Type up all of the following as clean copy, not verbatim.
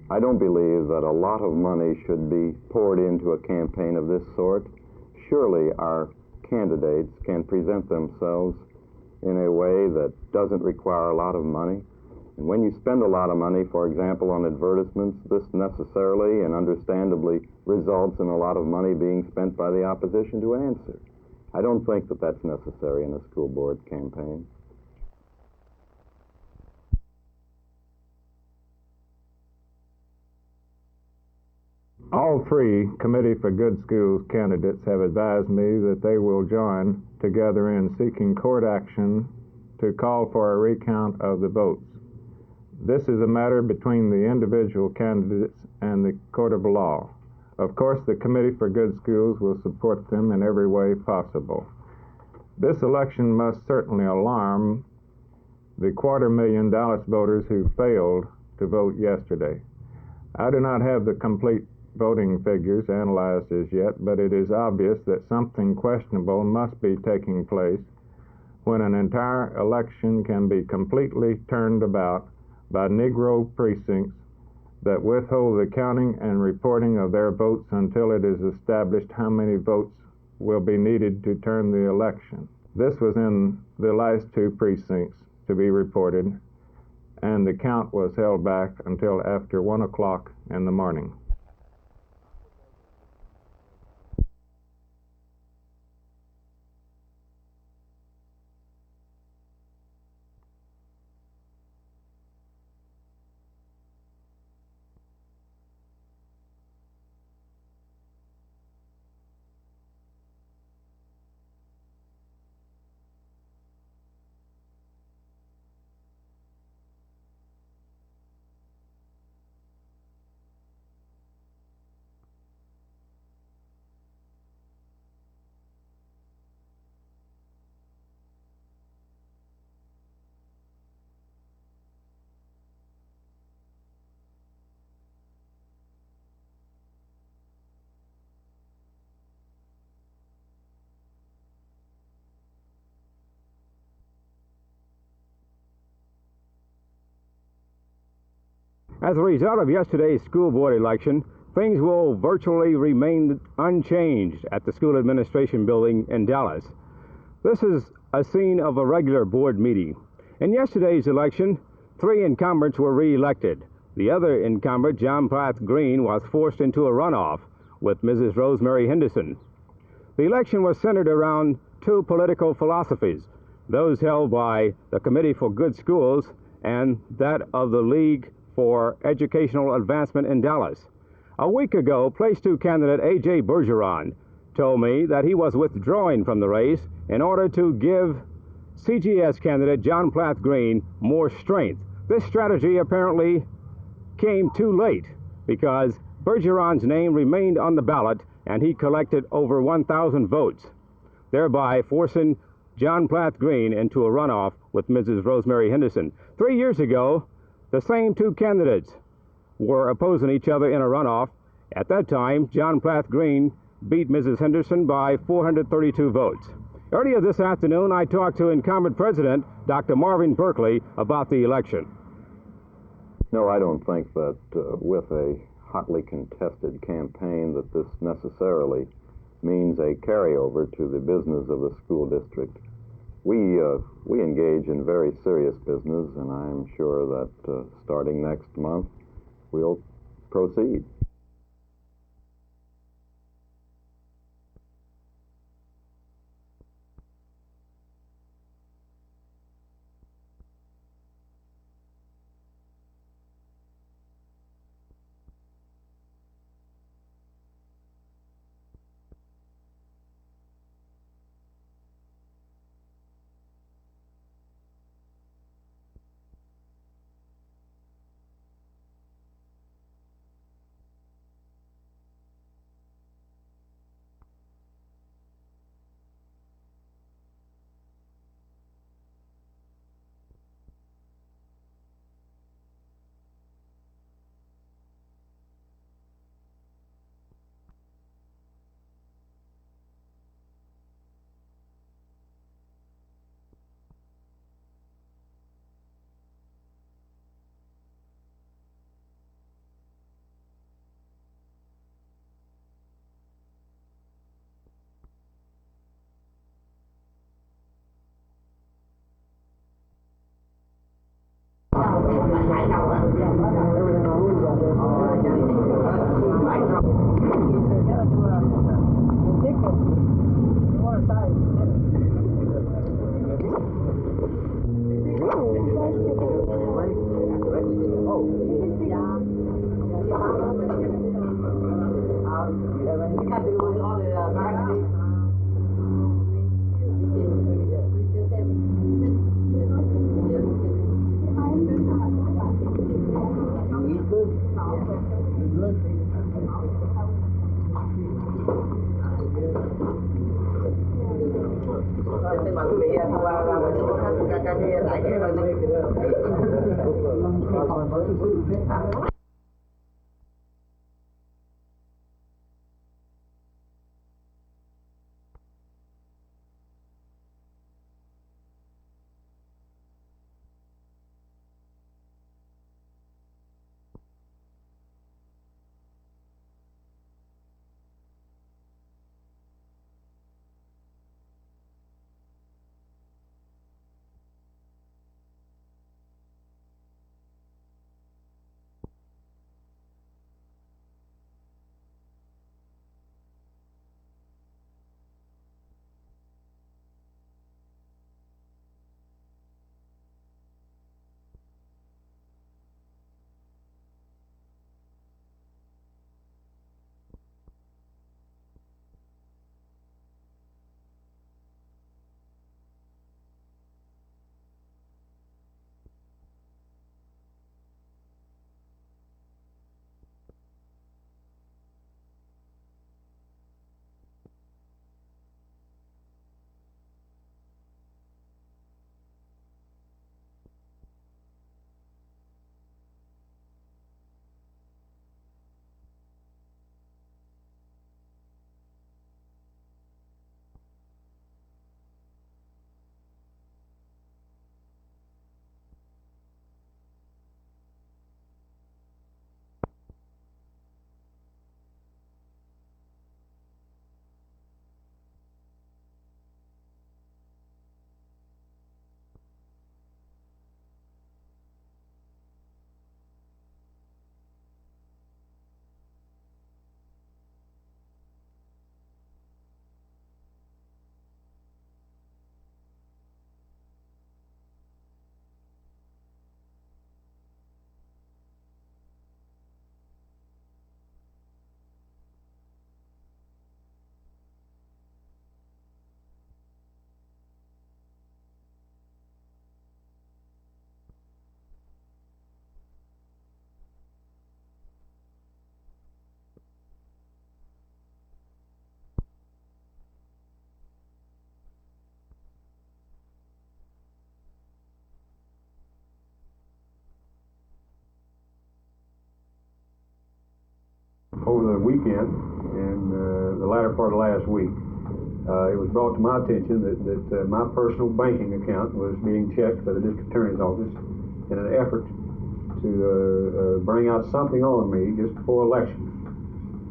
I don't believe that a lot of money should be poured into a campaign of this sort. Surely our candidates can present themselves in a way that doesn't require a lot of money. And when you spend a lot of money, for example, on advertisements, this necessarily and understandably results in a lot of money being spent by the opposition to answer. I don't think that that's necessary in a school board campaign. All three Committee for Good Schools candidates have advised me that they will join together in seeking court action to call for a recount of the votes. This is a matter between the individual candidates and the court of law. Of course, the Committee for Good Schools will support them in every way possible. This election must certainly alarm the 250,000 Dallas voters who failed to vote yesterday. I do not have the complete voting figures analyzed as yet, but it is obvious that something questionable must be taking place when an entire election can be completely turned about by Negro precincts that withhold the counting and reporting of their votes until it is established how many votes will be needed to turn the election. This was in the last two precincts to be reported, and the count was held back until after 1 o'clock in the morning. As a result of yesterday's school board election, things will virtually remain unchanged at the school administration building in Dallas. This is a scene of a regular board meeting. In yesterday's election, 3 incumbents were re-elected. The other incumbent, John Plath Green, was forced into a runoff with Mrs. Rosemary Henderson. The election was centered around 2 political philosophies, those held by the Committee for Good Schools and that of the League for Educational Advancement in Dallas. A week ago, Place 2 candidate A.J. Bergeron told me that he was withdrawing from the race in order to give CGS candidate John Plath Green more strength. This strategy apparently came too late because Bergeron's name remained on the ballot and he collected over 1,000 votes, thereby forcing John Plath Green into a runoff with Mrs. Rosemary Henderson. 3 years ago, the same 2 candidates were opposing each other in a runoff. At that time, John Plath Green beat Mrs. Henderson by 432 votes. Earlier this afternoon, I talked to incumbent president, Dr. Marvin Berkeley, about the election. No, I don't think that with a hotly contested campaign that this necessarily means a carryover to the business of the school district. We engage in very serious business, and I'm sure that starting next month, we'll proceed. Over the weekend and the latter part of last week, it was brought to my attention that my personal banking account was being checked by the district attorney's office in an effort to bring out something on me just before election,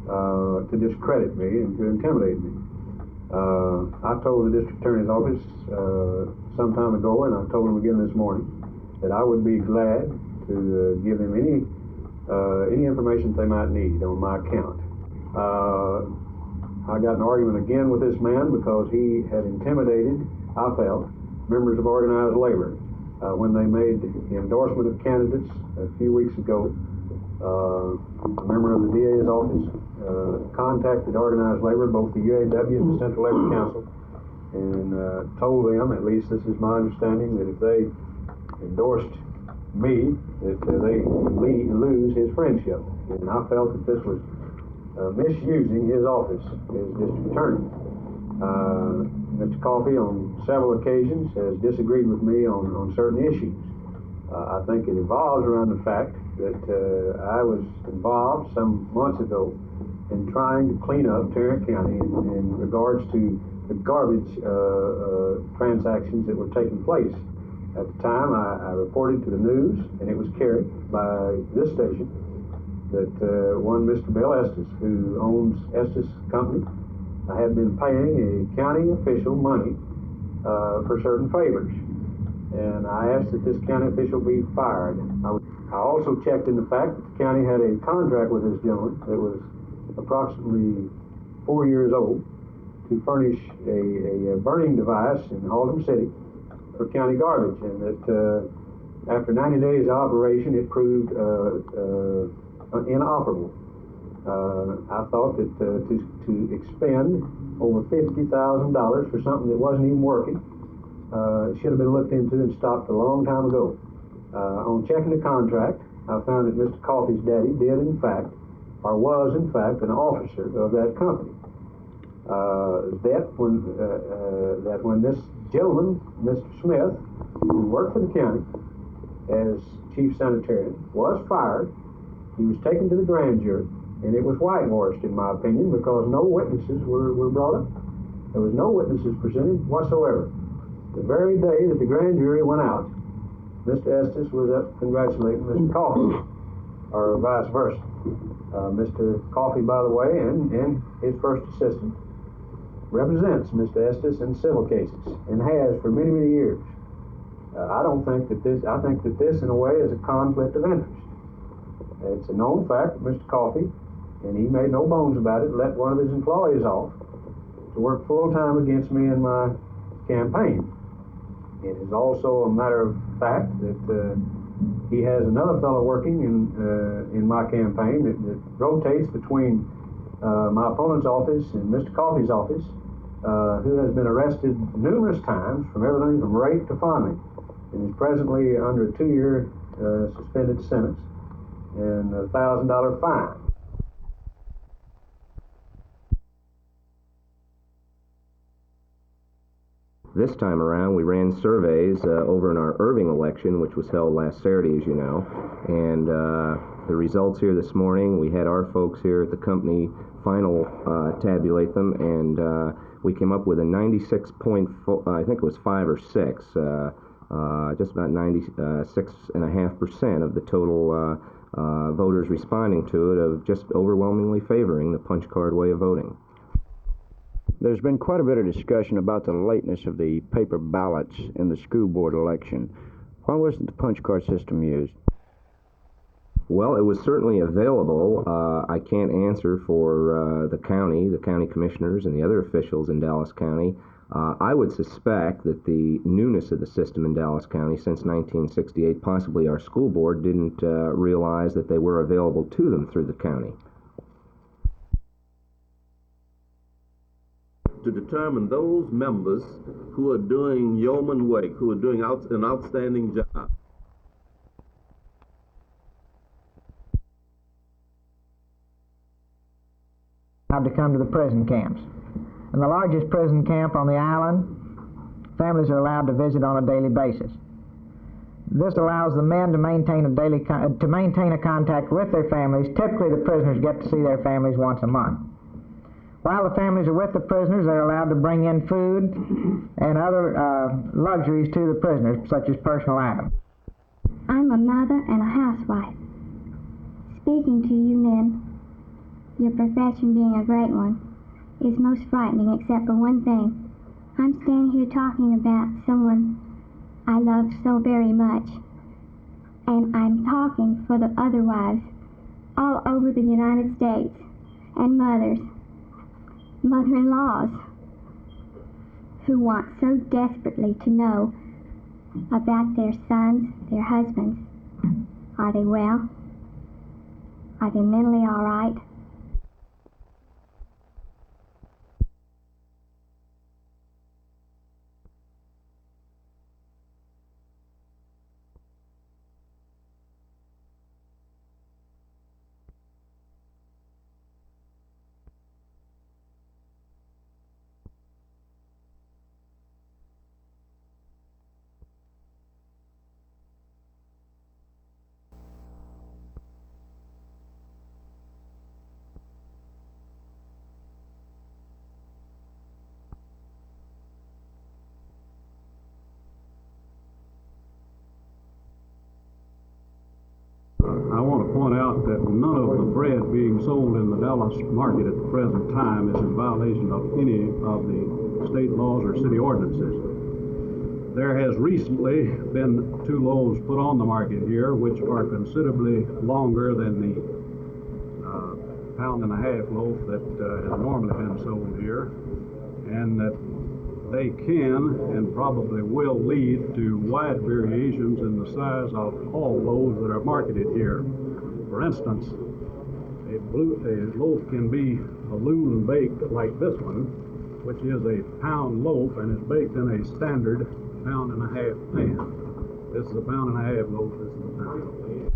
to discredit me and to intimidate me. I told the district attorney's office some time ago, and I told him again this morning, that I would be glad to give them any information they might need on my account. I got in an argument again with this man because he had intimidated, I felt, members of organized labor when they made the endorsement of candidates a few weeks ago. A member of the DA's office contacted organized labor, both the UAW and the Central Labor Council, and told them, at least this is my understanding, that if they endorsed me, that they would lose his friendship. And I felt that this was misusing his office as district attorney. Mr. Coffey on several occasions has disagreed with me on certain issues. I think it evolves around the fact that I was involved some months ago in trying to clean up Tarrant County in regards to the garbage transactions that were taking place. At the time, I reported to the news, and it was carried by this station, that one Mr. Bill Estes, who owns Estes Company, had been paying a county official money for certain favors. And I asked that this county official be fired. I also checked in the fact that the county had a contract with this gentleman that was approximately 4 years old, to furnish a burning device in Haltom City for county garbage, and that after 90 days of operation, it proved inoperable. I thought that to expend over $50,000 for something that wasn't even working should have been looked into and stopped a long time ago. On checking the contract, I found that Mr. Coffey's daddy did in fact, or was in fact, an officer of that company. That when this gentleman, Mr. Smith, who worked for the county as chief sanitarian, was fired, he was taken to the grand jury, and it was whitewashed, in my opinion, because no witnesses were brought up. There was no witnesses presented whatsoever. The very day that the grand jury went out, Mr. Estes was up congratulating Mr. Coffey, or vice versa. Mr. Coffey, by the way, and his first assistant, represents Mr. Estes in civil cases, and has for many, many years. I think that this, in a way, is a conflict of interest. It's a known fact that Mr. Coffey, and he made no bones about it, let one of his employees off to work full-time against me in my campaign. It is also a matter of fact that he has another fellow working in my campaign that rotates between my opponent's office and Mr. Coffey's office, who has been arrested numerous times from everything from rape to fondling, and is presently under a 2-year suspended sentence and a $1,000 fine. This time around, we ran surveys over in our Irving election, which was held last Saturday, as you know. And the results here this morning, we had our folks here at the company final tabulate them, and we came up with a 96.4, I think it was 5 or 6, just about 96.5% of the total voters responding to it, of just overwhelmingly favoring the punch card way of voting. There's been quite a bit of discussion about the lateness of the paper ballots in the school board election. Why wasn't the punch card system used? Well, it was certainly available. I can't answer for the county commissioners and the other officials in Dallas County. I would suspect that the newness of the system in Dallas County since 1968, possibly our school board didn't realize that they were available to them through the county. To determine those members who are doing yeoman work, who are doing an outstanding job. To come to the prison camps. In the largest prison camp on the island, families are allowed to visit on a daily basis. This allows the men to maintain a contact with their families. Typically, the prisoners get to see their families once a month. While the families are with the prisoners, they're allowed to bring in food and other luxuries to the prisoners, such as personal items. I'm a mother and a housewife. Speaking to you men, your profession being a great one, is most frightening except for one thing. I'm standing here talking about someone I love so very much, and I'm talking for the other wives all over the United States, and mother-in-laws, who want so desperately to know about their sons, their husbands. Are they well? Are they mentally all right? I want to point out that none of the bread being sold in the Dallas market at the present time is in violation of any of the state laws or city ordinances. There has recently been 2 loaves put on the market here, which are considerably longer than the £1.5 loaf that has normally been sold here. and that they can and probably will lead to wide variations in the size of all loaves that are marketed here. For instance, a loaf can be balloon baked like this one, which is a pound loaf and is baked in a standard 1.5 pound pan. This is a 1.5 pound loaf, this is a pound.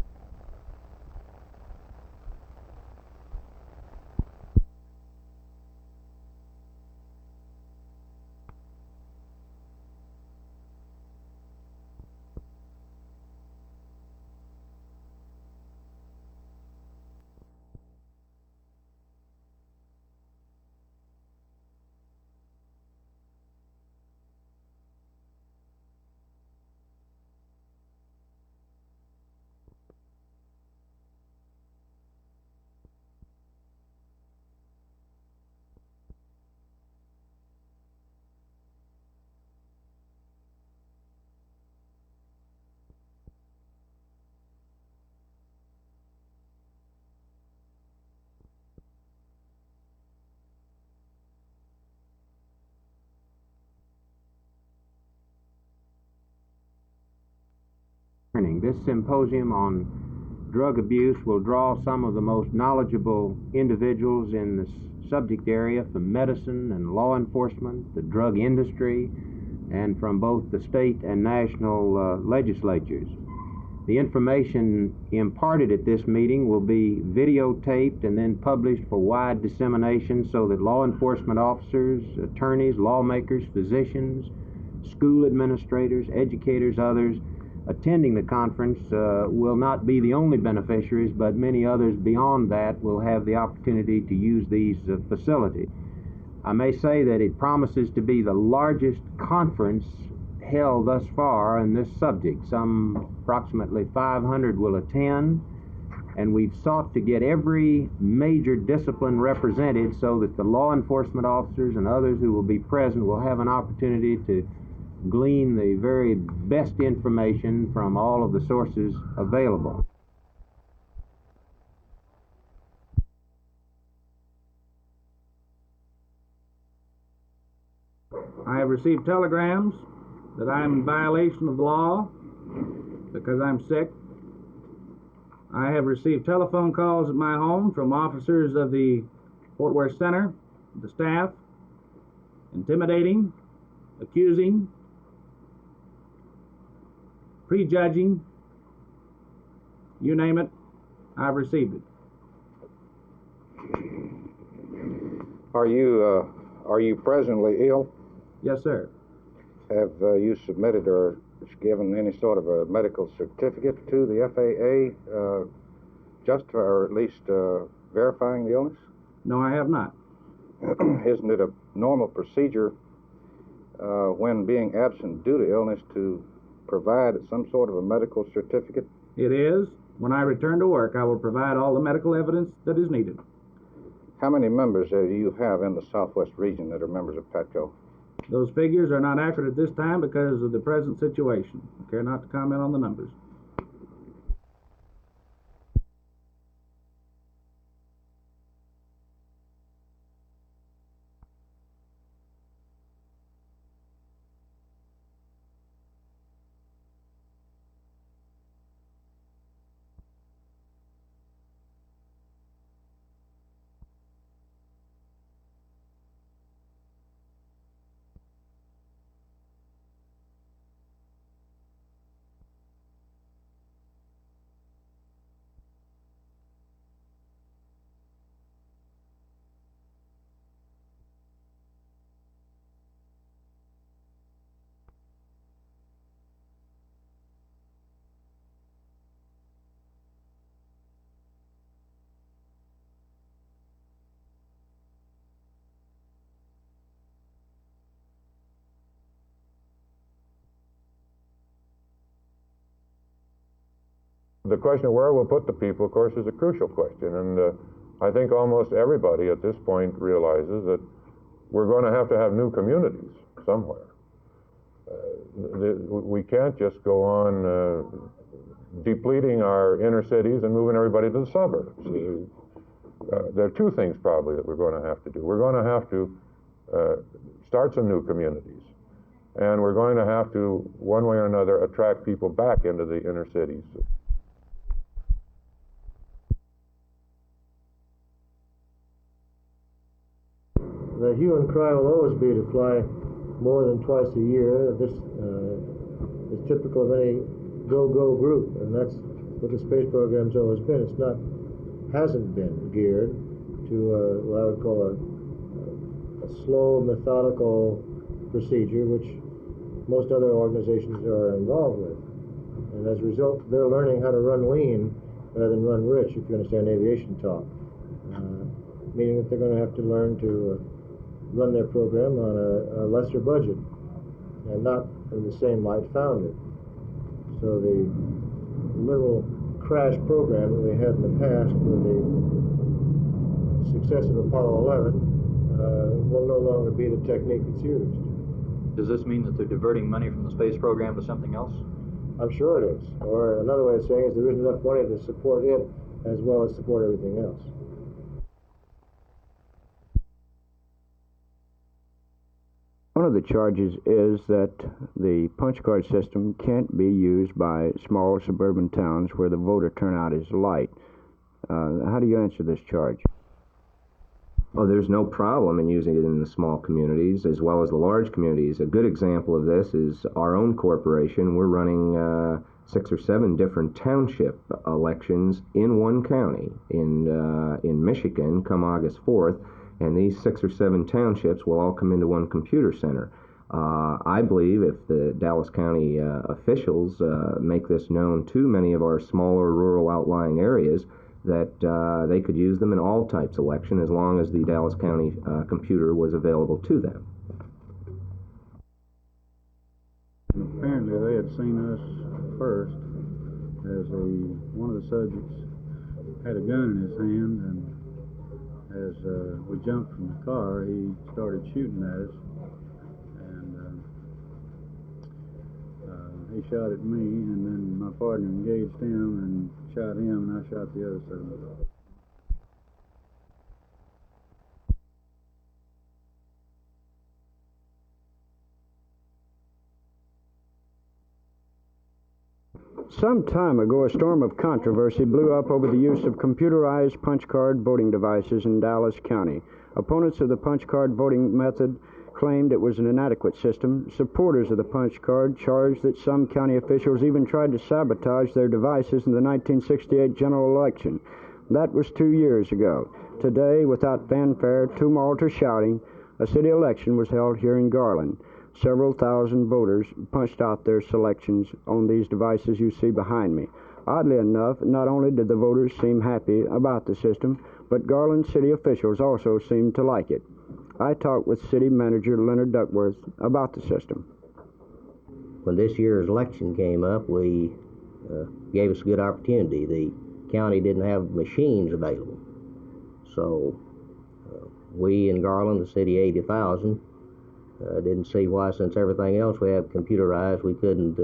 This symposium on drug abuse will draw some of the most knowledgeable individuals in the subject area from medicine and law enforcement, the drug industry, and from both the state and national legislatures. The information imparted at this meeting will be videotaped and then published for wide dissemination so that law enforcement officers, attorneys, lawmakers, physicians, school administrators, educators, others attending the conference will not be the only beneficiaries, but many others beyond that will have the opportunity to use these facilities. I may say that it promises to be the largest conference held thus far on this subject. Some approximately 500 will attend, and we've sought to get every major discipline represented so that the law enforcement officers and others who will be present will have an opportunity to glean the very best information from all of the sources available. I have received telegrams that I am in violation of the law because I'm sick. I have received telephone calls at my home from officers of the Fort Worth Center, the staff, intimidating, accusing, prejudging, you name it, I've received it. Are you presently ill? Yes, sir. Have you submitted or given any sort of a medical certificate to the FAA or at least verifying the illness? No, I have not. Isn't it a normal procedure when being absent due to illness to provide some sort of a medical certificate? It is. When I return to work, I will provide all the medical evidence that is needed. How many members do you have in the Southwest region that are members of PATCO? Those figures are not accurate at this time because of the present situation. I care not to comment on the numbers. The question of where we'll put the people, of course, is a crucial question, and I think almost everybody at this point realizes that we're going to have new communities somewhere. We can't just go on depleting our inner cities and moving everybody to the suburbs. There are two things probably that we're going to have to do. We're going to have to start some new communities. And we're going to have to, one way or another, attract people back into the inner cities. The hue and cry will always be to fly more than twice a year. This is typical of any go-go group, and that's what the space program's always been. Hasn't been geared to what I would call a slow, methodical procedure, which most other organizations are involved with. And as a result, they're learning how to run lean rather than run rich, if you understand aviation talk. Meaning that they're going to have to learn to run their program on a lesser budget and not in the same light founded. So the little crash program that we had in the past with the success of Apollo 11 will no longer be the technique that's used. Does this mean that they're diverting money from the space program to something else? I'm sure it is. Or another way of saying is there isn't enough money to support it as well as support everything else. One of the charges is that the punch card system can't be used by small suburban towns where the voter turnout is light. How do you answer this charge? Oh, there's no problem in using it in the small communities as well as the large communities. A good example of this is our own corporation. We're running 6 or 7 different township elections in one county in Michigan come August 4th. And these 6 or 7 townships will all come into one computer center. I believe if the Dallas County officials make this known to many of our smaller rural outlying areas, that they could use them in all types of election as long as the Dallas County computer was available to them. Apparently they had seen us first as one of the subjects had a gun in his hand, and as we jumped from the car, he started shooting at us, and he shot at me, and then my partner engaged him and shot him, and I shot the other subject. Some time ago, a storm of controversy blew up over the use of computerized punch card voting devices in Dallas County. Opponents of the punch card voting method claimed it was an inadequate system. Supporters of the punch card charged that some county officials even tried to sabotage their devices in the 1968 general election. That was 2 years ago. Today, without fanfare, tumult, or shouting, a city election was held here in Garland. Several thousand voters punched out their selections on these devices you see behind me. Oddly enough, not only did the voters seem happy about the system, but Garland city officials also seemed to like it. I talked with City Manager Leonard Duckworth about the system. When this year's election came up, we gave us a good opportunity. The county didn't have machines available. So we in Garland, the city 80,000, didn't see why, since everything else we have computerized, we couldn't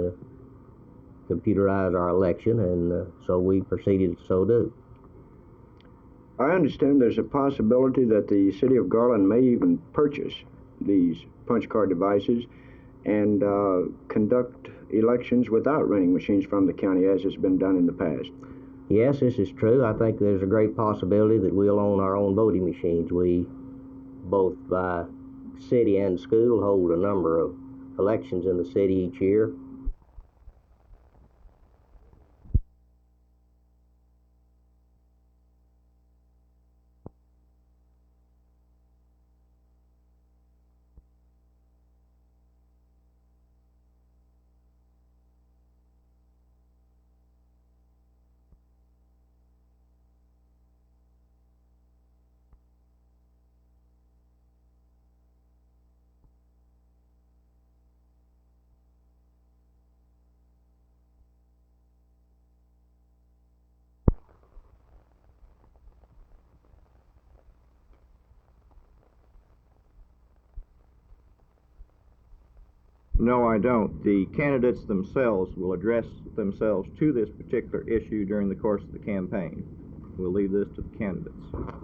computerize our election, and so we proceeded to so do. I understand there's a possibility that the city of Garland may even purchase these punch card devices and conduct elections without renting machines from the county, as has been done in the past. Yes, this is true. I think there's a great possibility that we'll own our own voting machines. We, both by city and school, hold a number of elections in the city each year. No, I don't. The candidates themselves will address themselves to this particular issue during the course of the campaign. we'll leave this to the candidates.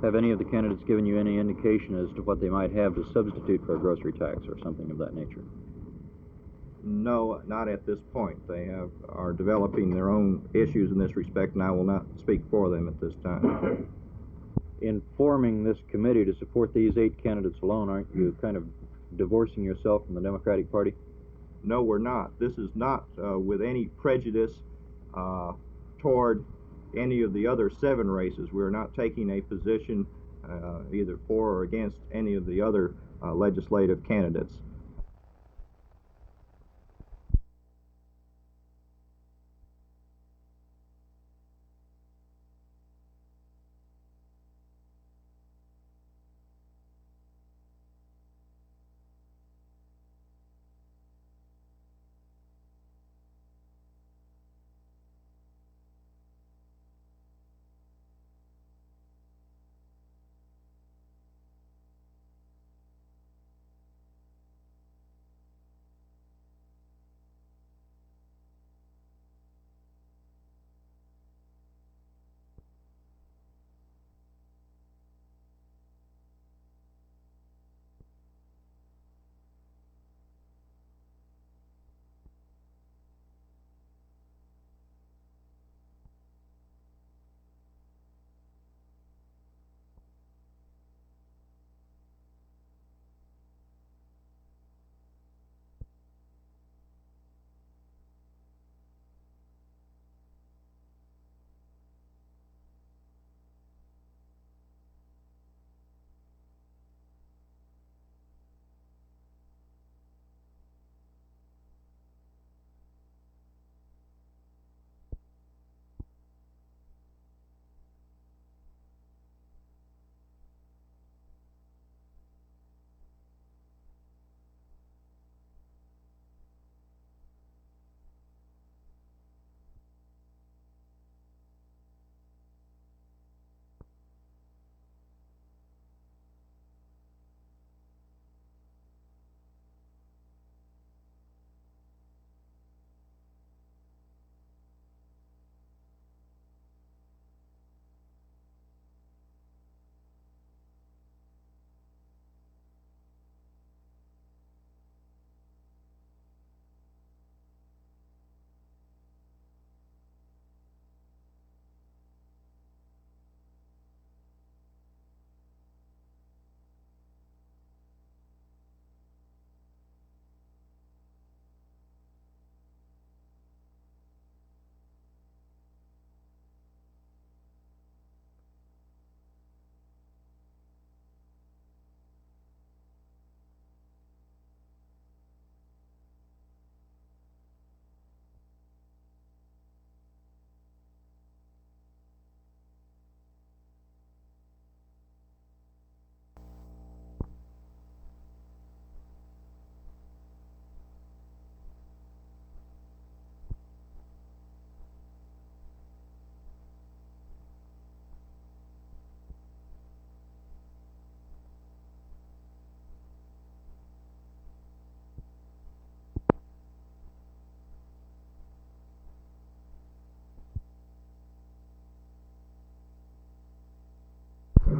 Have any of the candidates given you any indication as to what they might have to substitute for a grocery tax or something of that nature? No, not at this point. They are developing their own issues in this respect, and I will not speak for them at this time. In forming this committee to support these 8 candidates alone, aren't you kind of divorcing yourself from the Democratic Party? No, we're not. This is not with any prejudice toward any of the other 7 races. We're not taking a position either for or against any of the other legislative candidates.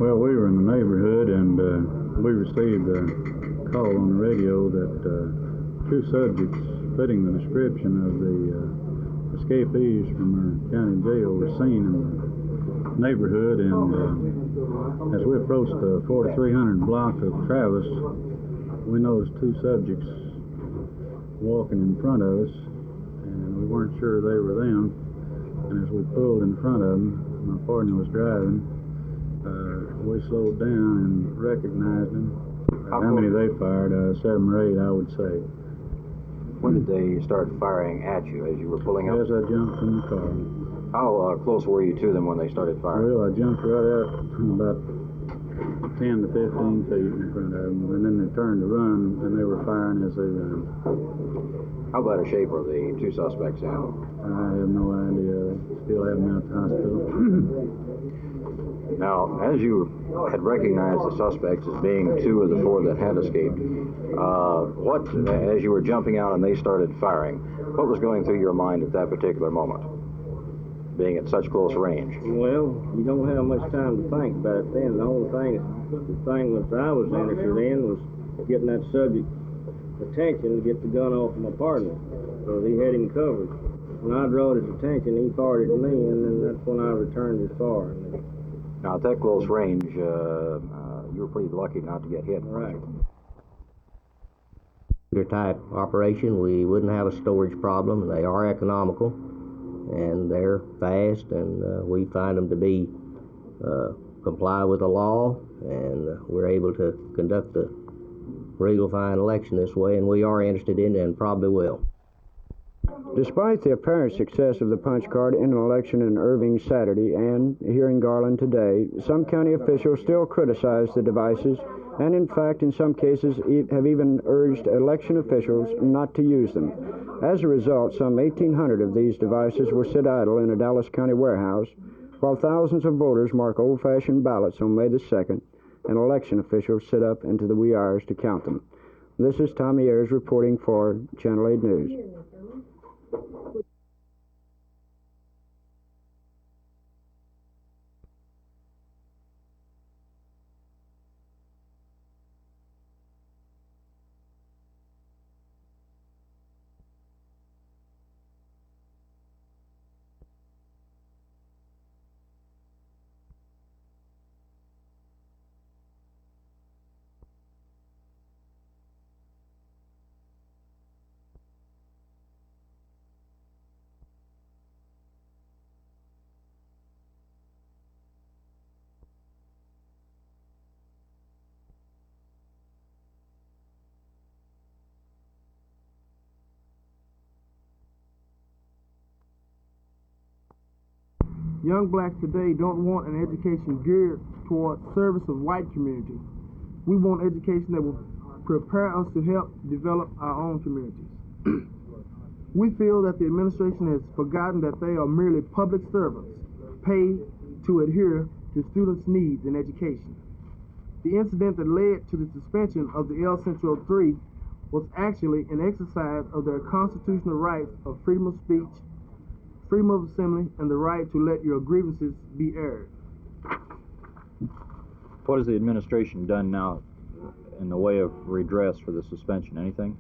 Well, we were in the neighborhood, and we received a call on the radio that 2 subjects fitting the description of the escapees from our county jail were seen in the neighborhood, and as we approached the 4300 block of Travis, we noticed 2 subjects walking in front of us, and we weren't sure they were them. And as we pulled in front of them, my partner was driving, we slowed down and recognized them. How many they fired? 7 or 8, I would say. When did they start firing at you as you were pulling up? As I jumped from the car. How close were you to them when they started firing? Well, I jumped right out about 10 to 15 feet in front of them, and then they turned to run, and they were firing as they ran. How bad a shape were the 2 suspects in? I have no idea. They still have them out the hospital. Now, as you had recognized the suspects as being 2 of the 4 that had escaped, as you were jumping out and they started firing, what was going through your mind at that particular moment? being at such close range? Well, you don't have much time to think about it then. The thing that I was interested in was getting that subject attention to get the gun off my partner, because he had him covered. When I drew his attention, he fired at me, and then that's when I returned his fire. Now, at that close range, you were pretty lucky not to get hit. Right. Type operation, we wouldn't have a storage problem. They are economical, and they're fast, and we find them to be comply with the law, and we're able to conduct the legal fine election this way, and we are interested in it and probably will. Despite the apparent success of the punch card in an election in Irving Saturday and here in Garland today, some county officials still criticize the devices and, in fact, in some cases have even urged election officials not to use them. As a result, some 1,800 of these devices were sit idle in a Dallas County warehouse, while thousands of voters mark old-fashioned ballots on May the 2nd, and election officials sit up into the wee hours to count them. This is Tommy Ayers reporting for Channel 8 News. Young blacks today don't want an education geared toward service of white communities. We want education that will prepare us to help develop our own communities. We feel that the administration has forgotten that they are merely public servants, paid to adhere to students' needs in education. The incident that led to the suspension of the El Centro 3 was actually an exercise of their constitutional rights of freedom of speech, freedom of assembly, and the right to let your grievances be aired. What has the administration done now in the way of redress for the suspension? Anything?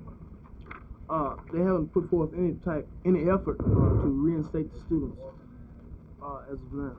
They haven't put forth any effort to reinstate the students as of now.